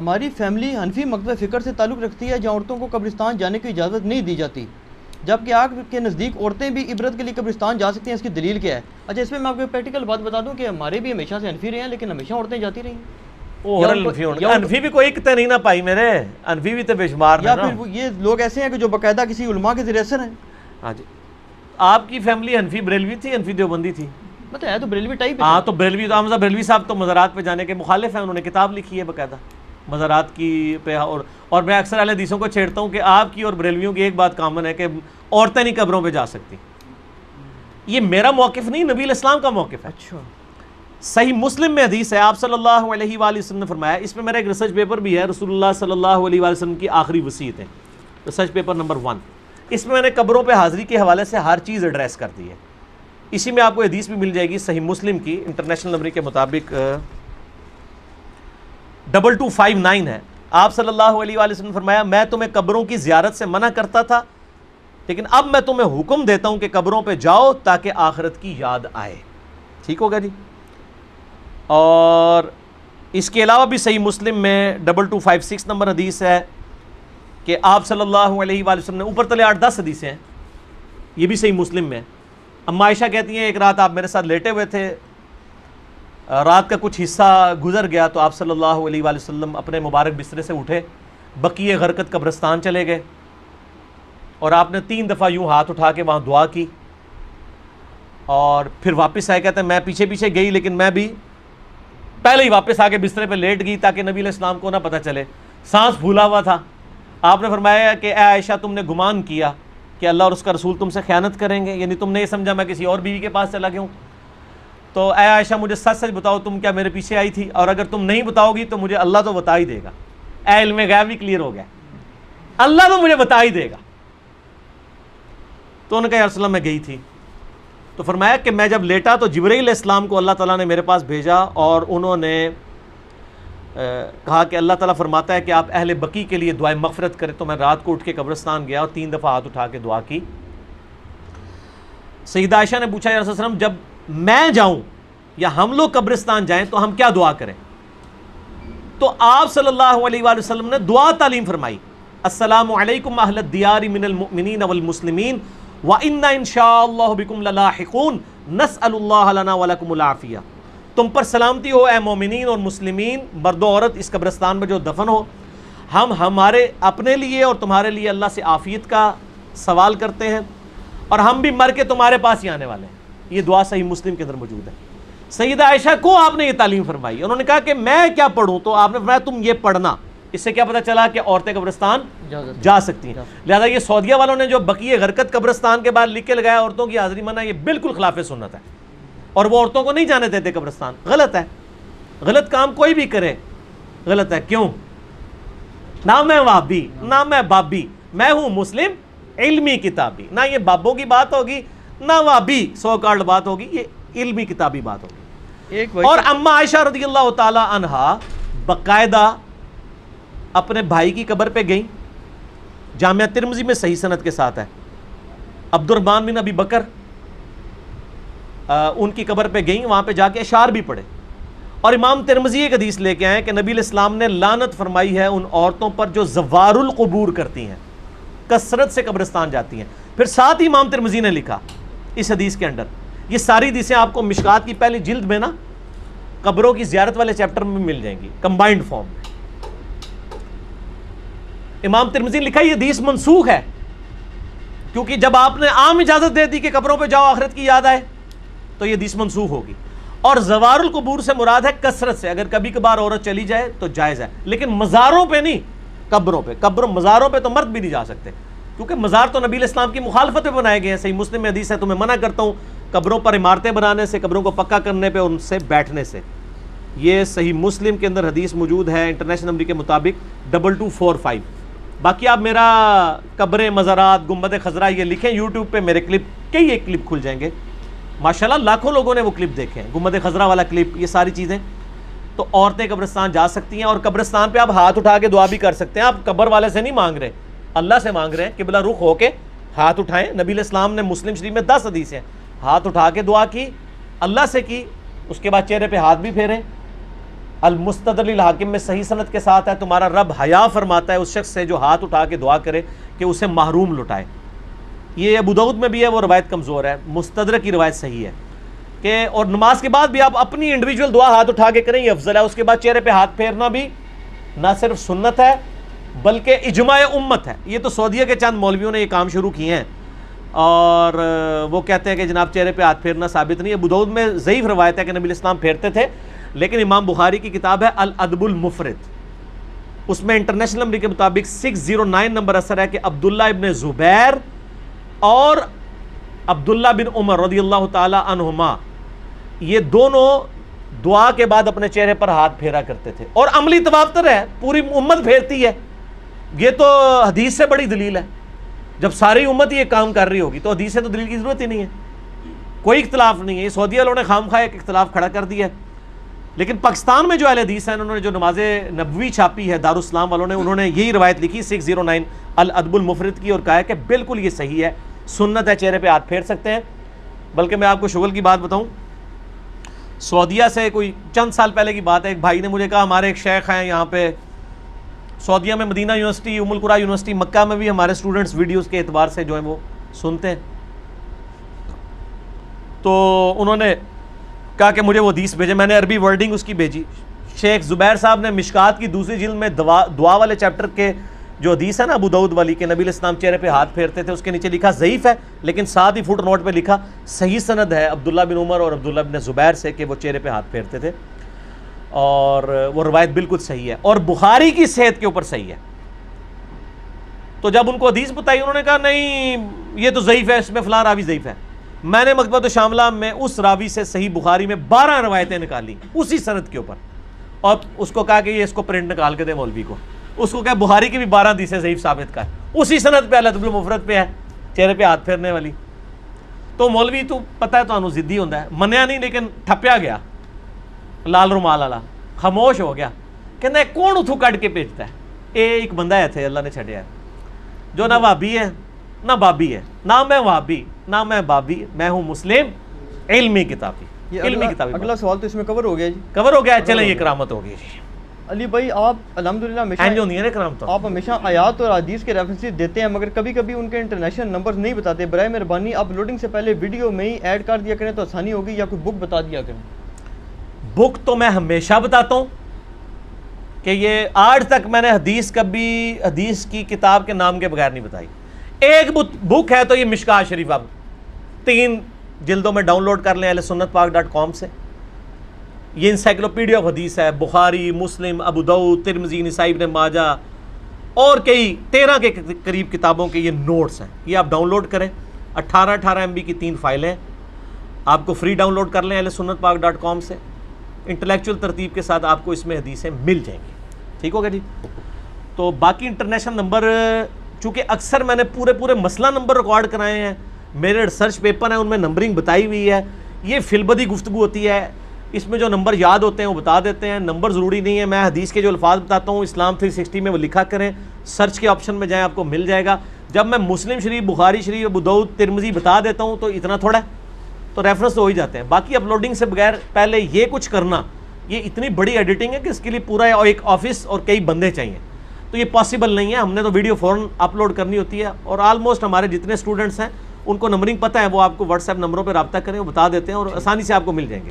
ہماری فیملی حنفی مکتب فکر سے تعلق رکھتی ہے جہاں عورتوں کو قبرستان جانے کی اجازت نہیں دی جاتی، جبکہ آگ کے نزدیک عورتیں بھی عبرت کے لیے قبرستان جا سکتی ہیں۔ اس کی دلیل کیا ہے؟ اچھا، اس میں آپ کو پریکٹیکل بات بتا دوں کہ ہمارے بھی ہمیشہ سے حنفی رہے ہیں، لیکن ہمیشہ عورتیں جاتی رہی ہیں۔ انفی بھی کوئی کتے نہیں نہ پائی میرے، انفی بھی تو بے شمار یا پھر یہ لوگ ایسے ہیں کہ جو باقاعدہ کسی علماء کے ذریعے اثر ہیں۔ ہاں جی، آپ کی فیملی انفی بریلوی تھی، انفی دیوبندی تھی؟ مطلب ہے تو بریلوی ٹائپ ہے۔ ہاں تو بریلوی تو حمزہ بریلوی صاحب تو مزارات پہ جانے کے مخالف ہیں، انہوں نے کتاب لکھی ہے باقاعدہ مزارات کی پہ، اور میں اکثر اہل حدیثوں کو چھیڑتا ہوں کہ آپ کی اور بریلویوں کی ایک بات کامن ہے کہ عورتیں نہیں قبروں پہ جا سکتی۔ یہ میرا موقف نہیں، نبی علیہ السلام کا موقف ہے۔ اچھا، صحیح مسلم میں حدیث ہے، آپ صلی اللہ علیہ وآلہ وسلم نے فرمایا، اس میں میرا ایک ریسرچ پیپر بھی ہے، رسول اللہ صلی اللہ علیہ وآلہ وسلم کی آخری وصیت ہے، ریسرچ پیپر نمبر 1۔ اس میں نے قبروں پہ حاضری کے حوالے سے ہر چیز ایڈریس کر دی ہے۔ اسی میں آپ کو حدیث بھی مل جائے گی صحیح مسلم کی، انٹرنیشنل نمبر کے مطابق 2259 ہے۔ آپ صلی اللہ علیہ وآلہ وسلم نے فرمایا، میں تمہیں قبروں کی زیارت سے منع کرتا تھا، لیکن اب میں تمہیں حکم دیتا ہوں کہ قبروں پہ جاؤ تاکہ آخرت کی یاد آئے۔ ٹھیک ہوگا جی؟ اور اس کے علاوہ بھی صحیح مسلم میں 2256 نمبر حدیث ہے کہ آپ صلی اللہ علیہ وآلہ وسلم نے، اوپر تلے 8-10 حدیثیں ہیں، یہ بھی صحیح مسلم میں۔ اما عائشہ کہتی ہیں ایک رات آپ میرے ساتھ لیٹے ہوئے تھے، رات کا کچھ حصہ گزر گیا تو آپ صلی اللہ علیہ وآلہ وسلم اپنے مبارک بسترے سے اٹھے، بقیع غرقد قبرستان چلے گئے، اور آپ نے 3 دفعہ یوں ہاتھ اٹھا کے وہاں دعا کی، اور پھر واپس آئے۔ کہتے ہیں میں پیچھے پیچھے گئی، لیکن میں بھی پہلے ہی واپس آ کے بسترے پہ لیٹ گئی تاکہ نبی علیہ السلام کو نہ پتہ چلے، سانس پھولا ہوا تھا۔ آپ نے فرمایا کہ اے عائشہ، تم نے گمان کیا کہ اللہ اور اس کا رسول تم سے خیانت کریں گے، یعنی تم نے یہ سمجھا میں کسی اور بیوی کے پاس چلا گیا ہوں، تو اے عائشہ مجھے سچ سچ بتاؤ تم کیا میرے پیچھے آئی تھی، اور اگر تم نہیں بتاؤ گی تو مجھے اللہ تو بتا ہی دے گا۔ اے علم غیب بھی کلیئر ہو گیا، اللہ تو مجھے بتا ہی دے گا۔ تو انہوں نے کہا یا رسول اللہ میں گئی تھی، تو فرمایا کہ میں جب لیٹا تو جبرائیل علیہ السلام کو اللہ تعالیٰ نے میرے پاس بھیجا، اور انہوں نے کہا کہ اللہ تعالیٰ فرماتا ہے کہ آپ اہل بقیع کے لیے دعائے مغفرت کریں۔ تو میں رات کو اٹھ کے قبرستان گیا اور 3 دفعہ ہاتھ اٹھا کے دعا کی۔ سیدہ عائشہ نے پوچھا یا رسول اللہ جب میں جاؤں یا ہم لوگ قبرستان جائیں تو ہم کیا دعا کریں؟ تو آپ صلی اللہ علیہ وآلہ وسلم نے دعا تعلیم فرمائی، السلام علیکم اہل الدیار من المؤمنین والمسلمین وَإِنَّا إِن شَاءَ اللَّهُ بِكُمْ لَلَاحِقُونَ نَسْأَلُ اللَّهَ لَنَا وَلَكُمُ الْعَافِيَةَ۔ تم پر سلامتی ہو اے مومنین اور مسلمین، مرد و عورت اس قبرستان میں جو دفن ہو، ہم ہمارے اپنے لیے اور تمہارے لیے اللہ سے عافیت کا سوال کرتے ہیں، اور ہم بھی مر کے تمہارے پاس ہی آنے والے ہیں۔ یہ دعا صحیح مسلم کے اندر موجود ہے۔ سیدہ عائشہ کو آپ نے یہ تعلیم فرمائی، انہوں نے کہا کہ میں کیا پڑھوں، تو آپ نے فرمایا تم یہ پڑھنا۔ اس سے کیا پتہ چلا کہ عورتیں قبرستان جا سکتی ہیں۔ لہذا یہ سعودیہ والوں نے جو بقیع غرقد قبرستان کے بعد لکھ کے لگایا عورتوں کی حاضری منع، یہ بالکل خلاف سنت ہے، اور وہ عورتوں کو نہیں جانے دیتے قبرستان۔ غلط ہے، غلط کام کوئی بھی کرے غلط ہے۔ کیوں؟ نہ میں وہابی نہ میں بابی، میں ہوں مسلم علمی کتابی، نہ یہ بابوں کی بات ہوگی نہ وہابی سو کارڈ بات ہوگی، یہ علمی کتابی بات ہوگی۔ اور اما عائشہ رضی اللہ تعالی عنہا باقاعدہ اپنے بھائی کی قبر پہ گئیں، جامعہ ترمذی میں صحیح سند کے ساتھ ہے، عبد الرحمن بن ابی بکر ان کی قبر پہ گئیں، وہاں پہ جا کے اشعار بھی پڑھے، اور امام ترمذی ایک حدیث لے کے آئے کہ نبی علیہ السلام نے لعنت فرمائی ہے ان عورتوں پر جو زوار القبور کرتی ہیں، کثرت سے قبرستان جاتی ہیں۔ پھر ساتھ ہی امام ترمذی نے لکھا اس حدیث کے اندر، یہ ساری حدیثیں آپ کو مشکات کی پہلی جلد میں نا قبروں کی زیارت والے چیپٹر میں مل جائیں گی کمبائنڈ فارم میں۔ امام ترمذی نے لکھا یہ حدیث منسوخ ہے، کیونکہ جب آپ نے عام اجازت دے دی کہ قبروں پہ جاؤ آخرت کی یاد آئے تو یہ حدیث منسوخ ہوگی۔ اور زوار القبور سے مراد ہے کثرت سے، اگر کبھی کبھار عورت چلی جائے تو جائز ہے، لیکن مزاروں پہ نہیں، قبروں پہ۔ مزاروں پہ تو مرد بھی نہیں جا سکتے، کیونکہ مزار تو نبی علیہ السلام کی مخالفت پہ بنائے گئے ہیں۔ صحیح مسلم میں حدیث ہے، تمہیں منع کرتا ہوں قبروں پر عمارتیں بنانے سے، قبروں کو پکا کرنے پہ، ان سے بیٹھنے سے۔ یہ صحیح مسلم کے اندر حدیث موجود ہے انٹرنیشنل نمبر کے مطابق 2245۔ باقی آپ میرا قبریں، مزارات، گنبد خضرا یہ لکھیں یوٹیوب پہ، میرے کلپ کئی ایک کلپ کھل جائیں گے، ماشاءاللہ لاکھوں لوگوں نے وہ کلپ دیکھے ہیں، گنبد خضرا والا کلپ، یہ ساری چیزیں۔ تو عورتیں قبرستان جا سکتی ہیں، اور قبرستان پہ آپ ہاتھ اٹھا کے دعا بھی کر سکتے ہیں۔ آپ قبر والے سے نہیں مانگ رہے، اللہ سے مانگ رہے ہیں، قبلہ رخ ہو کے ہاتھ اٹھائیں۔ نبی علیہ السلام نے مسلم شریف میں 10 حدیث ہیں، ہاتھ اٹھا کے دعا کی، اللہ سے کی، اس کے بعد چہرے پہ ہاتھ بھی پھیریں، المستدرک للحاکم میں صحیح سند کے ساتھ ہے، تمہارا رب حیا فرماتا ہے اس شخص سے جو ہاتھ اٹھا کے دعا کرے کہ اسے محروم لٹائے. یہ ابو داؤد میں بھی ہے، وہ روایت کمزور ہے. مستدرک کی روایت صحیح ہے کہ اور نماز کے بعد بھی آپ اپنی انڈیویجول دعا ہاتھ اٹھا کے کریں، یہ افضل ہے. اس کے بعد چہرے پہ ہاتھ پھیرنا بھی نہ صرف سنت ہے بلکہ اجماع امت ہے. یہ تو سعودیہ کے چند مولویوں نے یہ کام شروع کیے ہیں اور وہ کہتے ہیں کہ جناب چہرے پہ ہاتھ پھیرنا ثابت نہیں ہے. ابو داؤد میں ضعیف روایت ہے کہ نبی الاسلام پھیرتے تھے، لیکن امام بخاری کی کتاب ہے الادب المفرد، اس میں انٹرنیشنل نمبر کے مطابق 609 نمبر اثر ہے کہ عبداللہ ابن زبیر اور عبداللہ بن عمر رضی اللہ تعالی عنہما یہ دونوں دعا کے بعد اپنے چہرے پر ہاتھ پھیرا کرتے تھے. اور عملی تواتر ہے، پوری امت پھیرتی ہے. یہ تو حدیث سے بڑی دلیل ہے. جب ساری امت یہ کام کر رہی ہوگی تو حدیث سے تو دلیل کی ضرورت ہی نہیں ہے، کوئی اختلاف نہیں ہے. یہ سعودی والوں نے خام خواہ ایک اختلاف کھڑا کر دیا ہے. لیکن پاکستان میں جو اہل حدیث ہیں انہوں نے جو نماز نبوی چھاپی ہے دارالاسلام والوں نے، انہوں نے یہی روایت لکھی 609 الادب المفرد کی اور کہا ہے کہ بالکل یہ صحیح ہے، سنت ہے، چہرے پہ ہاتھ پھیر سکتے ہیں. بلکہ میں آپ کو شغل کی بات بتاؤں، سعودیہ سے کوئی چند سال پہلے کی بات ہے، ایک بھائی نے مجھے کہا ہمارے ایک شیخ ہیں یہاں پہ سعودیہ میں، مدینہ یونیورسٹی، ام القریٰ یونیورسٹی، مکہ میں بھی ہمارے اسٹوڈنٹس ویڈیوز کے اعتبار سے جو ہیں وہ سنتے ہیں. تو انہوں نے کہا کہ مجھے وہ حدیث بھیجے، میں نے عربی ورڈنگ اس کی بھیجی. شیخ زبیر صاحب نے مشکات کی دوسری جلد میں دعا والے چیپٹر کے جو حدیث ہے نا ابو داؤد والی کہ نبی الاسلام چہرے پہ ہاتھ پھیرتے تھے، اس کے نیچے لکھا ضعیف ہے، لیکن ساتھ ہی فٹ نوٹ پہ لکھا صحیح سند ہے عبداللہ بن عمر اور عبداللہ بن زبیر سے کہ وہ چہرے پہ ہاتھ پھیرتے تھے، اور وہ روایت بالکل صحیح ہے اور بخاری کی صحت کے اوپر صحیح ہے. تو جب ان کو حدیث بتائی انہوں نے کہا نہیں یہ تو ضعیف ہے، اس میں فلاں راوی ضعیف ہے. میں نے مکتبۃ الشاملہ میں اس راوی سے صحیح بخاری میں 12 روایتیں نکالی اسی سند کے اوپر، اور اس کو کہا کہ یہ اس کو پرنٹ نکال کے دے مولوی کو. اس کو کہا بخاری کی بھی 12 حدیثیں ضعیف ثابت کر، اسی سند پہ الادب المفرد پہ ہے چہرے پہ ہاتھ پھیرنے والی. تو مولوی تو پتہ ہے تو ضدی ہوتا ہے، منیا نہیں لیکن ٹھپیا گیا لال رومال والا، خاموش ہو گیا. کہنا ہے کون اتھو کٹ کے بھیجتا ہے؟ ایک بندہ ہے تھے اللہ نے چھڑیا ہے جو نہ وہابی ہے نہ بابی ہے، نہ میں وہابی نہ میں بابی، میں ہوں مسلم علمی کتابی. علمی کتابی. اگلا سوال تو اس میں کور ہو گیا جی، کور ہو گیا. چلیں یہ کرامت ہو گئی جی. علی بھائی آپ الحمدللہ آپ ہمیشہ آیات اور حدیث کے ریفرنسز دیتے ہیں، مگر کبھی کبھی ان کے انٹرنیشنل نمبر نہیں بتاتے. برائے مہربانی آپ لوڈنگ سے پہلے ویڈیو میں ہی ایڈ کر دیا کریں تو آسانی ہوگی، یا کوئی بک بتا دیا کریں. بک تو میں ہمیشہ بتاتا ہوں کہ یہ آج تک میں نے حدیث کبھی حدیث کی کتاب کے نام کے بغیر نہیں بتائی. ایک بک ہے تو یہ مشکات شریف، آپ 3 جلدوں میں ڈاؤن لوڈ کر لیں ahlsunnatpak.com سے. یہ انسائکلوپیڈیا آف حدیث ہے، بخاری، مسلم، ابو داؤد، ترمذی، نسائی، ابن ماجہ اور کئی 13 کے قریب کتابوں کے یہ نوٹس ہیں. یہ آپ ڈاؤن لوڈ کریں، 18 MB کی 3 فائلیں آپ کو فری ڈاؤن لوڈ کر لیں ahlsunnatpak.com سے. انٹلیکچوئل ترتیب کے ساتھ آپ کو اس میں حدیثیں مل جائیں گی. ٹھیک ہوگا جی. تو باقی انٹرنیشنل نمبر چونکہ اکثر میں نے پورے مسئلہ نمبر ریکارڈ کرائے ہیں، میرے ریسرچ پیپر ہیں ان میں نمبرنگ بتائی ہوئی ہے. یہ فی البدی گفتگو ہوتی ہے، اس میں جو نمبر یاد ہوتے ہیں وہ بتا دیتے ہیں. نمبر ضروری نہیں ہے، میں حدیث کے جو الفاظ بتاتا ہوں اسلام 360 میں وہ لکھا کریں، سرچ کے آپشن میں جائیں آپ کو مل جائے گا. جب میں مسلم شریف، بخاری شریف، ابو داؤد، ترمذی بتا دیتا ہوں تو اتنا تھوڑا ہے، تو ریفرنس تو ہو ہی جاتے ہیں. باقی اپلوڈنگ سے بغیر پہلے یہ کچھ کرنا، یہ اتنی بڑی ایڈیٹنگ ہے کہ اس کے لیے پورا ایک آفس اور کئی بندے چاہیے، تو یہ پاسبل نہیں ہے. ہم نے تو ویڈیو فوراً اپلوڈ کرنی ہوتی ہے، اور آلموسٹ ہمارے جتنے اسٹوڈنٹس ہیں ان کو نمبرنگ پتہ ہے، وہ آپ کو واٹس ایپ نمبروں پہ رابطہ کریں، وہ بتا دیتے ہیں اور آسانی سے آپ کو مل جائیں گے.